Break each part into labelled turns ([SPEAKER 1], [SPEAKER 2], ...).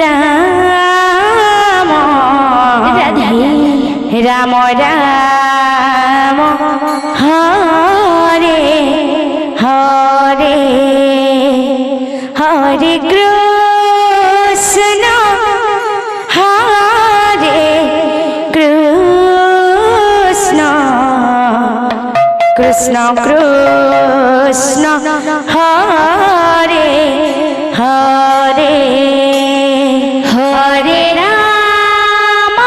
[SPEAKER 1] Ram Radhe Ram Ram Hare Hare Hare Krishna Hare Krishna Krishna Krishna Hare Hare Hare Ram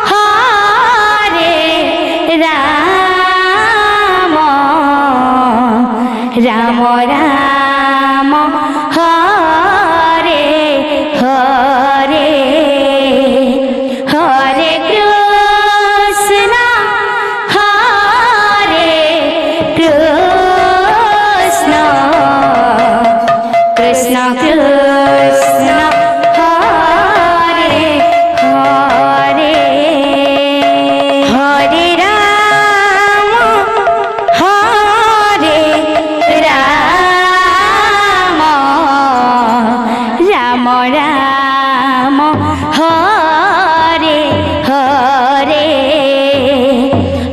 [SPEAKER 1] Hare Ram Ram Ram Hare Hare Hare Krishna Hare Krishna Krishna Krishna Hare Hare Hare Ram Hare Ram Ram Ram Hare Hare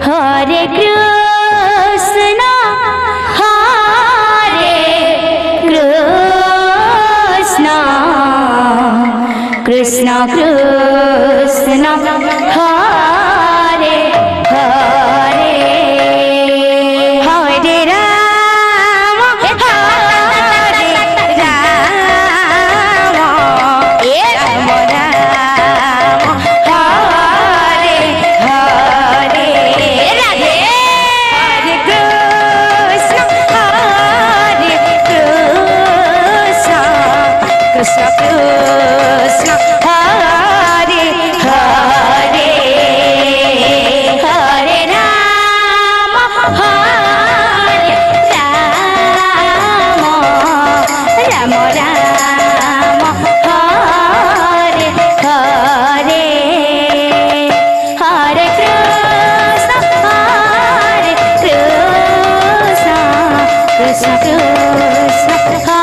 [SPEAKER 1] Hare Krishna Hare Krishna Krishna Krishna Hare Hare Hare Ram Hare Ram Ram Ram Hare Hare Radhe Hare Krishna Hare Krishna Krishna Krishna Hare Hare Hare Ram Hare Ram Ram Ram Hare Hare Hare Krishna Hare Krishna Krishna Krishna